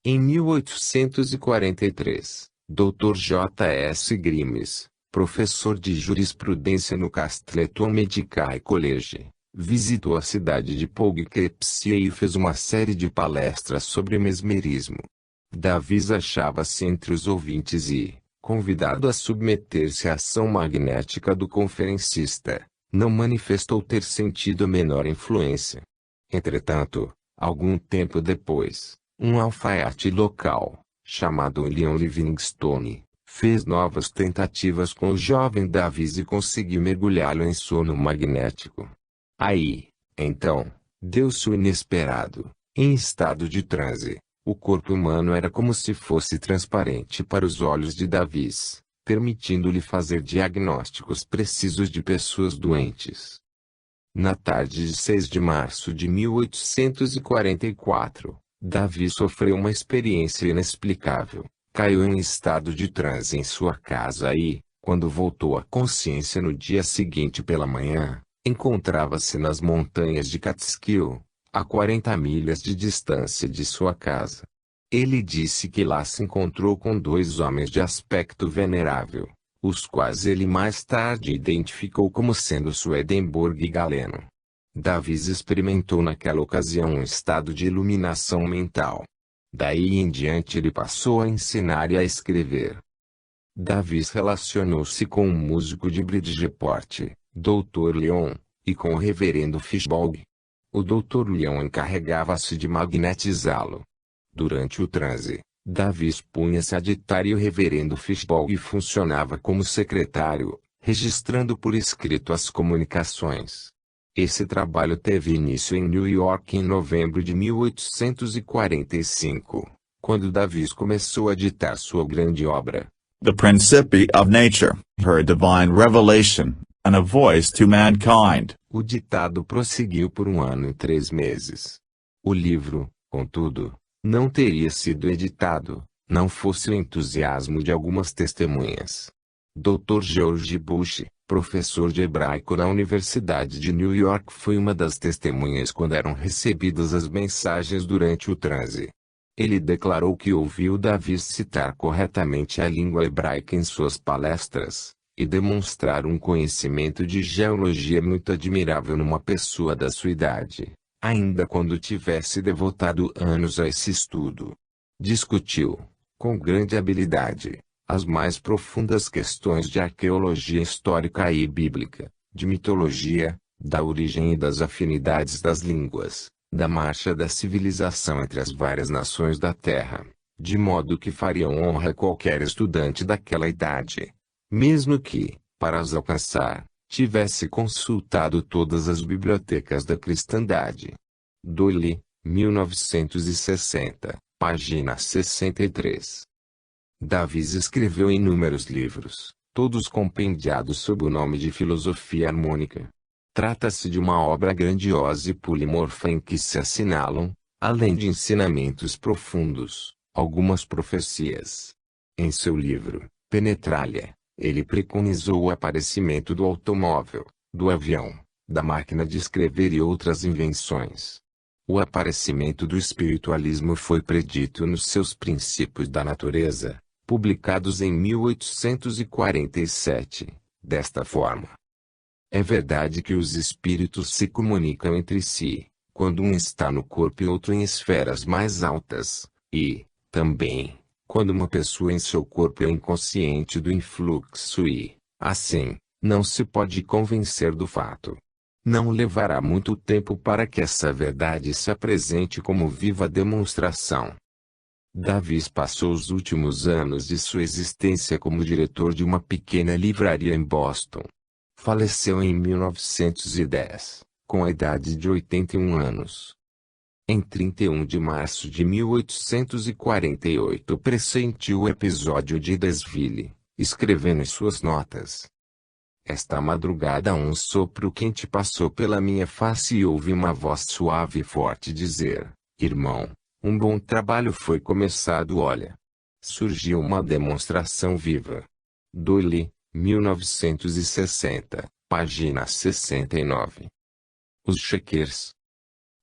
A: Em 1843, Dr. J. S. Grimes, professor de jurisprudência no Castleton Medical College, visitou a cidade de Poughkeepsie e fez uma série de palestras sobre mesmerismo. Davis achava-se entre os ouvintes e, convidado a submeter-se à ação magnética do conferencista, não manifestou ter sentido a menor influência. Entretanto, algum tempo depois, um alfaiate local, chamado William Livingstone, fez novas tentativas com o jovem Davis e conseguiu mergulhá-lo em sono magnético. Aí, então, deu-se o inesperado. Em estado de transe, o corpo humano era como se fosse transparente para os olhos de Davis, permitindo-lhe fazer diagnósticos precisos de pessoas doentes. Na tarde de 6 de março de 1844, Davis sofreu uma experiência inexplicável. Caiu em estado de transe em sua casa e, quando voltou à consciência no dia seguinte pela manhã, encontrava-se nas montanhas de Catskill, a 40 milhas de distância de sua casa. Ele disse que lá se encontrou com 2 homens de aspecto venerável, os quais ele mais tarde identificou como sendo Swedenborg e Galeno. Davis experimentou naquela ocasião um estado de iluminação mental. Daí em diante ele passou a ensinar e a escrever. Davis relacionou-se com um músico de Bridgeport, Dr. Leon, e com o reverendo Fishbog. O Dr. Leon encarregava-se de magnetizá-lo. Durante o transe, Davis punha-se a ditar e o reverendo Fishbog funcionava como secretário, registrando por escrito as comunicações. Esse trabalho teve início em New York em novembro de 1845, quando Davis começou a ditar sua grande obra,
B: The Principia of Nature, Her Divine Revelation, and a Voice to Mankind.
A: O ditado prosseguiu por 1 ano e 3 meses. O livro, contudo, não teria sido editado, não fosse o entusiasmo de algumas testemunhas. Dr. George Bush, professor de hebraico na Universidade de New York, foi uma das testemunhas quando eram recebidas as mensagens durante o transe. Ele declarou que ouviu Davis citar corretamente a língua hebraica em suas palestras, e demonstrar um conhecimento de geologia muito admirável numa pessoa da sua idade, ainda quando tivesse devotado anos a esse estudo. Discutiu, com grande habilidade, as mais profundas questões de arqueologia histórica e bíblica, de mitologia, da origem e das afinidades das línguas, da marcha da civilização entre as várias nações da Terra, de modo que fariam honra a qualquer estudante daquela idade, mesmo que, para as alcançar, tivesse consultado todas as bibliotecas da cristandade. Doyle, 1960, página 63. Davis escreveu inúmeros livros, todos compendiados sob o nome de Filosofia Harmônica. Trata-se de uma obra grandiosa e polimorfa em que se assinalam, além de ensinamentos profundos, algumas profecias. Em seu livro, Penetralia, ele preconizou o aparecimento do automóvel, do avião, da máquina de escrever e outras invenções. O aparecimento do espiritualismo foi predito nos seus Princípios da Natureza, publicados em 1847, desta forma. É verdade que os espíritos se comunicam entre si, quando um está no corpo e outro em esferas mais altas, e, também, Quando uma pessoa em seu corpo é inconsciente do influxo e, assim, não se pode convencer do fato. Não levará muito tempo para que essa verdade se apresente como viva demonstração. Davis passou os últimos anos de sua existência como diretor de uma pequena livraria em Boston. Faleceu em 1910, com a idade de 81 anos. Em 31 de março de 1848 pressentiu o episódio de Desville, escrevendo em suas notas: esta madrugada um sopro quente passou pela minha face e ouvi uma voz suave e forte dizer: irmão, um bom trabalho foi começado. Olha. Surgiu uma demonstração viva. Doyle, 1960, página 69. Os Shakers.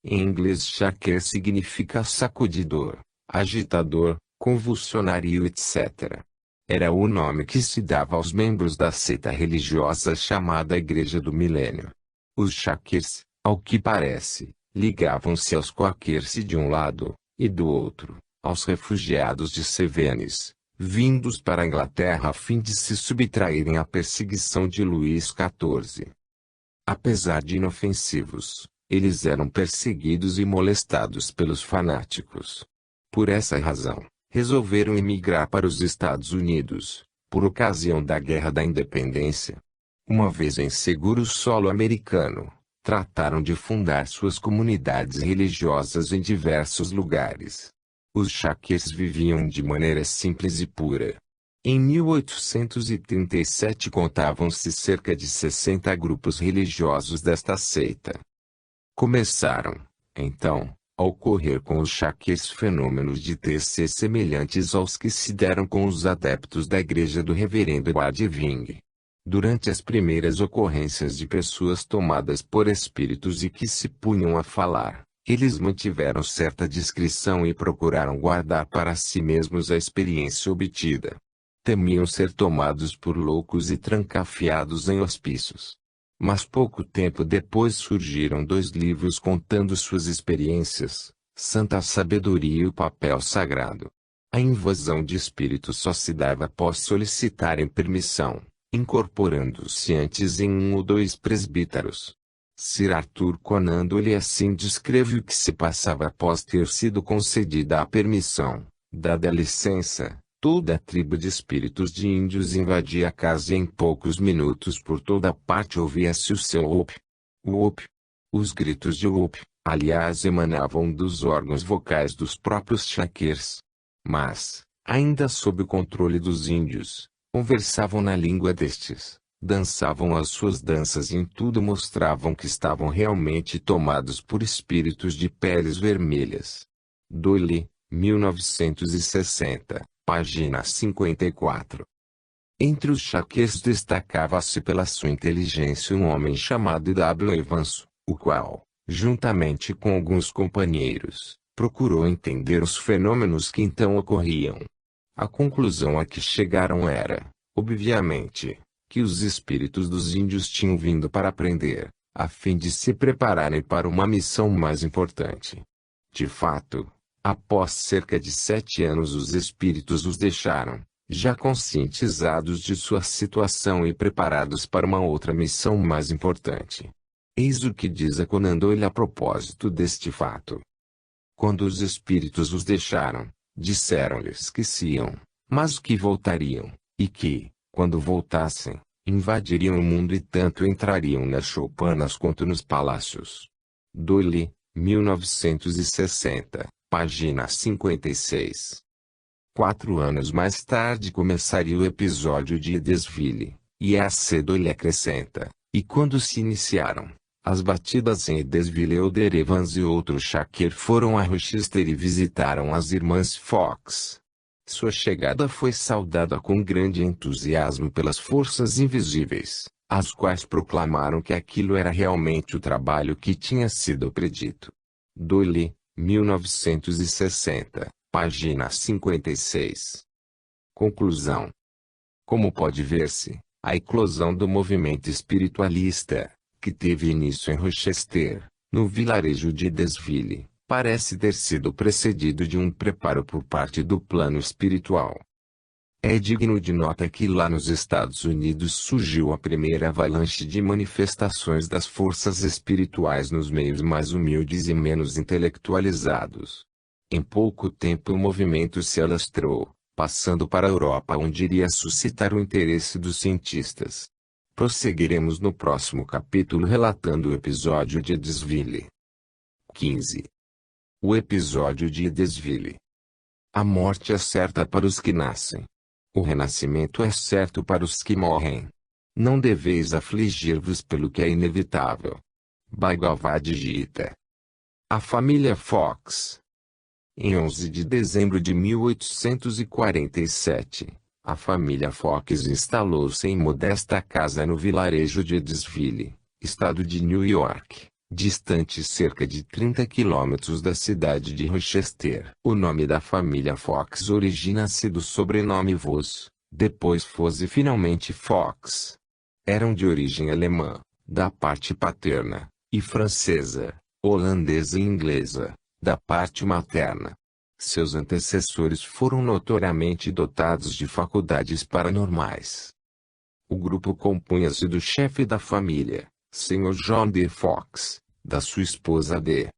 A: Em inglês, shaker significa sacudidor, agitador, convulsionário, etc. Era o nome que se dava aos membros da seita religiosa chamada Igreja do Milênio. Os Shakers, ao que parece, ligavam-se aos Quakers de um lado, e do outro, aos refugiados de Cevennes, vindos para a Inglaterra a fim de se subtraírem à perseguição de Luís XIV. Apesar de inofensivos, eles eram perseguidos e molestados pelos fanáticos. Por essa razão, resolveram emigrar para os Estados Unidos, por ocasião da Guerra da Independência. Uma vez em seguro solo americano, trataram de fundar suas comunidades religiosas em diversos lugares. Os Shakers viviam de maneira simples e pura. Em 1837 contavam-se cerca de 60 grupos religiosos desta seita. Começaram, então, a ocorrer com os Shakers fenômenos de TC semelhantes aos que se deram com os adeptos da igreja do reverendo Ward Irving. Durante as primeiras ocorrências de pessoas tomadas por espíritos e que se punham a falar, eles mantiveram certa discrição e procuraram guardar para si mesmos a experiência obtida. Temiam ser tomados por loucos e trancafiados em hospícios. Mas pouco tempo depois surgiram 2 livros contando suas experiências, Santa Sabedoria e o Papel Sagrado. A invasão de espíritos só se dava após solicitarem permissão, incorporando-se antes em 1 ou 2 presbíteros. Sir Arthur Conan Doyle assim descreve o que se passava após ter sido concedida a permissão. Dada a licença, toda a tribo de espíritos de índios invadia a casa e em poucos minutos por toda parte ouvia-se o seu whoop. Whoop. Os gritos de whoop, aliás, emanavam dos órgãos vocais dos próprios Shakers. Mas, ainda sob o controle dos índios, conversavam na língua destes, dançavam as suas danças e em tudo mostravam que estavam realmente tomados por espíritos de peles vermelhas. Doyle, 1960, página 54. Entre os Shakers destacava-se pela sua inteligência um homem chamado W. Evanso, o qual, juntamente com alguns companheiros, procurou entender os fenômenos que então ocorriam. A conclusão a que chegaram era, obviamente, que os espíritos dos índios tinham vindo para aprender, a fim de se prepararem para uma missão mais importante. De fato, após cerca de 7 anos os espíritos os deixaram, já conscientizados de sua situação e preparados para uma outra missão mais importante. Eis o que diz a Conan Doyle a propósito deste fato. Quando os espíritos os deixaram, disseram-lhes que se iam, mas que voltariam, e que, quando voltassem, invadiriam o mundo e tanto entrariam nas choupanas quanto nos palácios. Doyle, 1960, página 56. 4 anos mais tarde começaria o episódio de Edesville, e A.C. Doyle acrescenta, e quando se iniciaram, as batidas em Edesville, Elder Evans e outros Shaker foram a Rochester e visitaram as irmãs Fox. Sua chegada foi saudada com grande entusiasmo pelas forças invisíveis, as quais proclamaram que aquilo era realmente o trabalho que tinha sido predito. Doyle, 1960, página 56. Conclusão. Como pode ver-se, a eclosão do movimento espiritualista, que teve início em Rochester, no vilarejo de Edesville, parece ter sido precedido de um preparo por parte do plano espiritual. É digno de nota que lá nos Estados Unidos surgiu a primeira avalanche de manifestações das forças espirituais nos meios mais humildes e menos intelectualizados. Em pouco tempo o movimento se alastrou, passando para a Europa, onde iria suscitar o interesse dos cientistas. Prosseguiremos no próximo capítulo relatando o episódio de Edsville. 15. O episódio de Edsville. A morte é certa para os que nascem. O renascimento é certo para os que morrem. Não deveis afligir-vos pelo que é inevitável. Bhagavad Gita. A família Fox. Em 11 de dezembro de 1847, a família Fox instalou-se em modesta casa no vilarejo de Edsville, estado de New York, distante cerca de 30 quilômetros da cidade de Rochester. O nome da família Fox origina-se do sobrenome Vos, depois Foz e finalmente Fox. Eram de origem alemã, da parte paterna, e francesa, holandesa e inglesa, da parte materna. Seus antecessores foram notoriamente dotados de faculdades paranormais. O grupo compunha-se do chefe da família, Sr. John D. Fox, da sua esposa D.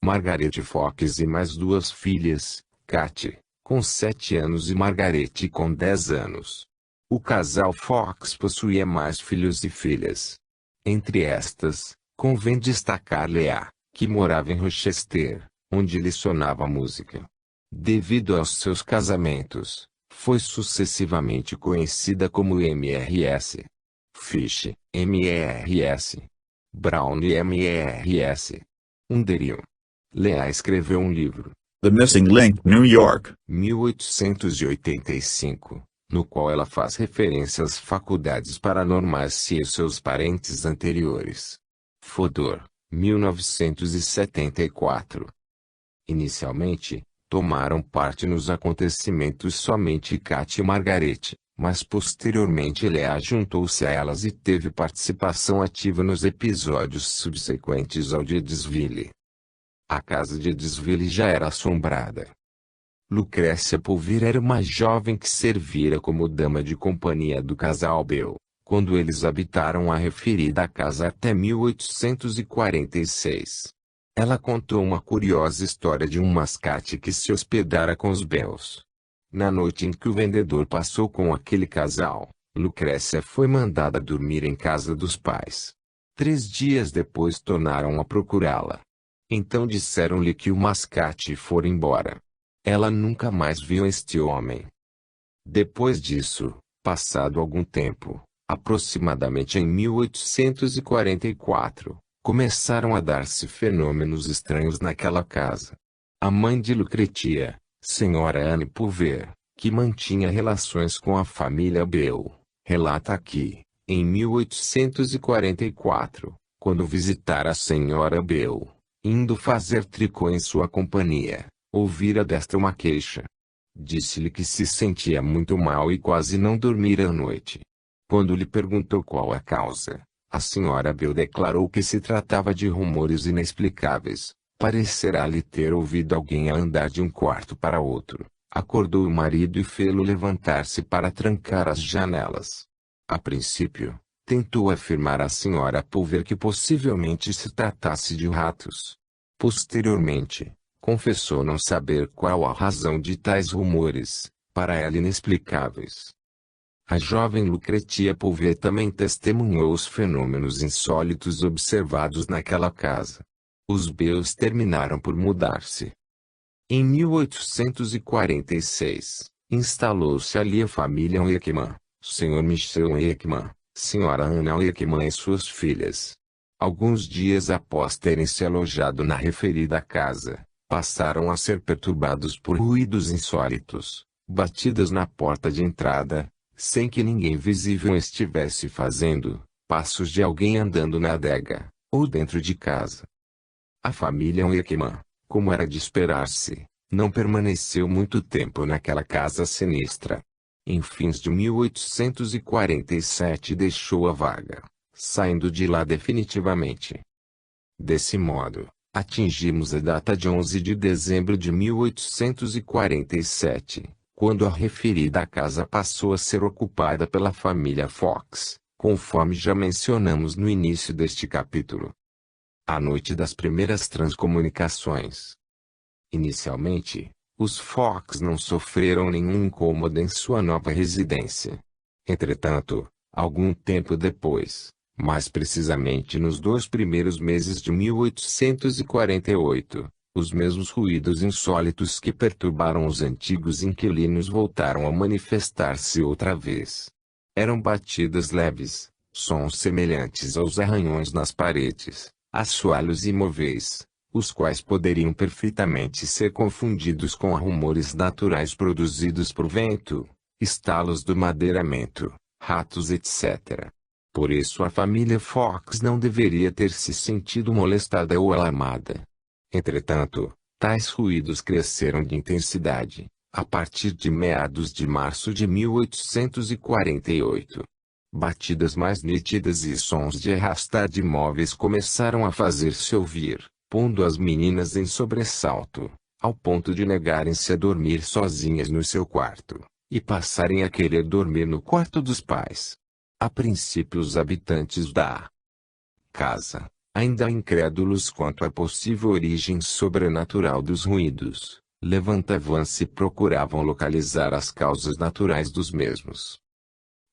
A: Margaret Fox e mais duas filhas, Katie, com 7 anos e Margaret com 10 anos. O casal Fox possuía mais filhos e filhas. Entre estas, convém destacar Leah, que morava em Rochester, onde lecionava música. Devido aos seus casamentos, foi sucessivamente conhecida como Mrs. Fish, Mrs. Brown e Mrs. Underhill. Leah escreveu um livro,
B: The Missing Link, New York,
A: 1885, no qual ela faz referência às faculdades paranormais e seus parentes anteriores. Fodor, 1974. Inicialmente, tomaram parte nos acontecimentos somente Katie e Margaret, mas posteriormente Leah juntou-se a elas e teve participação ativa nos episódios subsequentes ao de Edsville. A casa de Edsville já era assombrada. Lucrécia Pulver era uma jovem que servira como dama de companhia do casal Bell, quando eles habitaram a referida casa até 1846. Ela contou uma curiosa história de um mascate que se hospedara com os Bells. Na noite em que o vendedor passou com aquele casal, Lucrécia foi mandada dormir em casa dos pais. 3 dias depois tornaram a procurá-la. Então disseram-lhe que o mascate fora embora. Ela nunca mais viu este homem. Depois disso, passado algum tempo, aproximadamente em 1844, começaram a dar-se fenômenos estranhos naquela casa. A mãe de Lucretia, Senhora Anne Pulver, que mantinha relações com a família Bell, relata aqui, em 1844, quando visitara a Senhora Bell, indo fazer tricô em sua companhia, ouvira desta uma queixa. Disse-lhe que se sentia muito mal e quase não dormira à noite. Quando lhe perguntou qual a causa, a Senhora Bell declarou que se tratava de rumores inexplicáveis. Parecerá-lhe ter ouvido alguém a andar de um quarto para outro. Acordou o marido e fê-lo levantar-se para trancar as janelas. A princípio, tentou afirmar à Senhora Pulver que possivelmente se tratasse de ratos. Posteriormente, confessou não saber qual a razão de tais rumores, para ela inexplicáveis. A jovem Lucretia Pulver também testemunhou os fenômenos insólitos observados naquela casa. Os Bells terminaram por mudar-se. Em 1846, instalou-se ali a família Ekman, Sr. Michel Ekman, Sra. Anna Ekman e suas filhas. Alguns dias após terem se alojado na referida casa, passaram a ser perturbados por ruídos insólitos, batidas na porta de entrada, sem que ninguém visível estivesse fazendo, passos de alguém andando na adega, ou dentro de casa. A família Ekman, como era de esperar-se, não permaneceu muito tempo naquela casa sinistra. Em fins de 1847 deixou a vaga, saindo de lá definitivamente. Desse modo, Atingimos a data de 11 de dezembro de 1847, quando a referida casa passou a ser ocupada pela família Fox, conforme já mencionamos no início deste capítulo. A noite das primeiras transcomunicações. Inicialmente, os Fox não sofreram nenhum incômodo em sua nova residência. Entretanto, algum tempo depois, mais precisamente nos 2 primeiros meses de 1848, os mesmos ruídos insólitos que perturbaram os antigos inquilinos voltaram a manifestar-se outra vez. Eram batidas leves, sons semelhantes aos arranhões nas paredes, assoalhos imóveis, os quais poderiam perfeitamente ser confundidos com rumores naturais produzidos por vento, estalos do madeiramento, ratos etc. Por isso a família Fox não deveria ter se sentido molestada ou alarmada. Entretanto, tais ruídos cresceram de intensidade, a partir de meados de março de 1848. Batidas mais nítidas e sons de arrastar de móveis começaram a fazer-se ouvir, pondo as meninas em sobressalto, ao ponto de negarem-se a dormir sozinhas no seu quarto, e passarem a querer dormir no quarto dos pais. A princípio os habitantes da casa, ainda incrédulos quanto à possível origem sobrenatural dos ruídos, levantavam-se e procuravam localizar as causas naturais dos mesmos.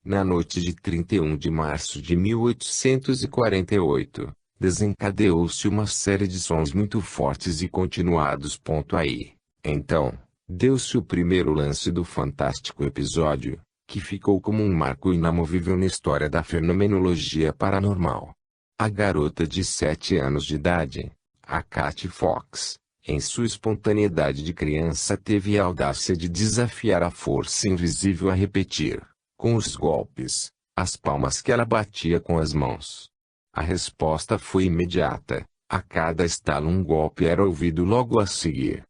A: Na noite de 31 de março de 1848, desencadeou-se uma série de sons muito fortes e continuados. Aí, então, deu-se o primeiro lance do fantástico episódio, que ficou como um marco inamovível na história da fenomenologia paranormal. A garota de 7 anos de idade, a Katy Fox, em sua espontaneidade de criança teve a audácia de desafiar a força invisível a repetir, com os golpes, as palmas que ela batia com as mãos. A resposta foi imediata, a cada estalo um golpe era ouvido logo a seguir.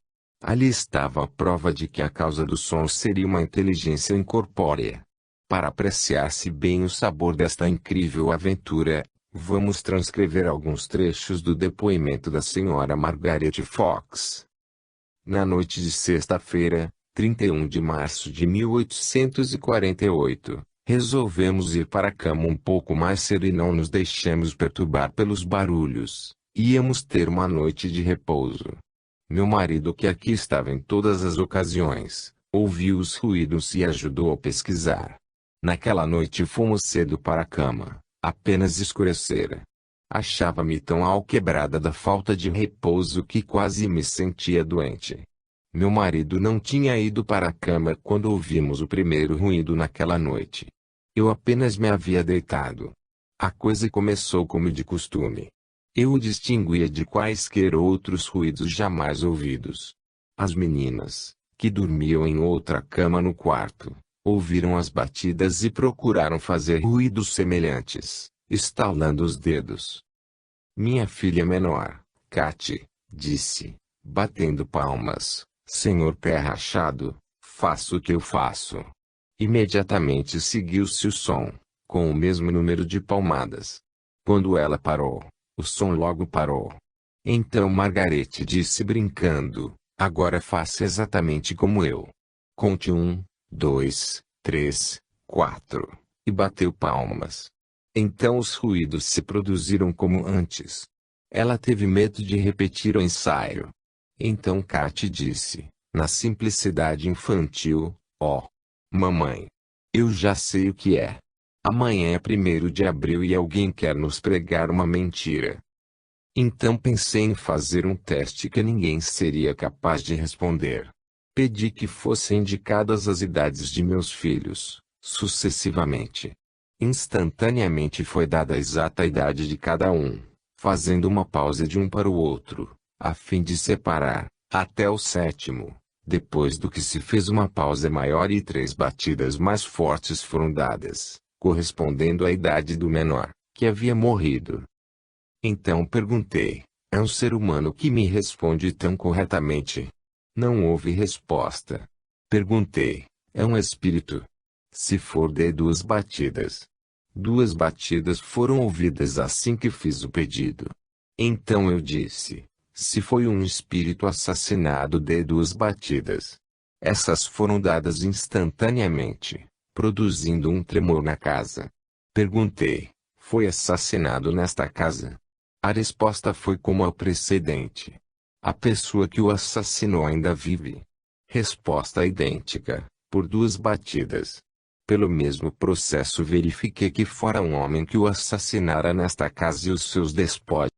A: Ali estava a prova de que a causa do som seria uma inteligência incorpórea. Para apreciar-se bem o sabor desta incrível aventura, vamos transcrever alguns trechos do depoimento da senhora Margaret Fox. Na noite de sexta-feira, 31 de março de 1848, resolvemos ir para a cama um pouco mais cedo e não nos deixemos perturbar pelos barulhos. Íamos ter uma noite de repouso. Meu marido, que aqui estava em todas as ocasiões, ouviu os ruídos e ajudou a pesquisar. Naquela noite fomos cedo para a cama, apenas escurecera. Achava-me tão alquebrada da falta de repouso que quase me sentia doente. Meu marido não tinha ido para a cama quando ouvimos o primeiro ruído naquela noite. Eu apenas me havia deitado. A coisa começou como de costume. Eu o distinguia de quaisquer outros ruídos jamais ouvidos. As meninas, que dormiam em outra cama no quarto, ouviram as batidas e procuraram fazer ruídos semelhantes, estalando os dedos. Minha filha menor, Katy, disse, batendo palmas, Senhor Pé Rachado, faço o que eu faço. Imediatamente seguiu-se o som, com o mesmo número de palmadas. Quando ela parou, o som logo parou. Então Margarete disse brincando, agora faça exatamente como eu. Conte 1, 2, 3, 4, e bateu palmas. Então os ruídos se produziram como antes. Ela teve medo de repetir o ensaio. Então Katy disse, na simplicidade infantil, mamãe, eu já sei o que é. Amanhã é 1º de abril e alguém quer nos pregar uma mentira. Então pensei em fazer um teste que ninguém seria capaz de responder. Pedi que fossem indicadas as idades de meus filhos, sucessivamente. Instantaneamente foi dada a exata idade de cada um, fazendo uma pausa de um para o outro, a fim de separar, até o 7º, depois do que se fez uma pausa maior e 3 batidas mais fortes foram dadas, correspondendo à idade do menor, que havia morrido. Então perguntei, é um ser humano que me responde tão corretamente? Não houve resposta. Perguntei, é um espírito? Se for, dê 2 batidas. 2 batidas foram ouvidas assim que fiz o pedido. Então eu disse, Se foi um espírito assassinado, dê 2 batidas. Essas foram dadas instantaneamente, produzindo um tremor na casa. Perguntei: foi assassinado nesta casa? A resposta foi como a precedente. A pessoa que o assassinou ainda vive. Resposta idêntica, por 2 batidas. Pelo mesmo processo verifiquei que fora um homem que o assassinara nesta casa e os seus despojos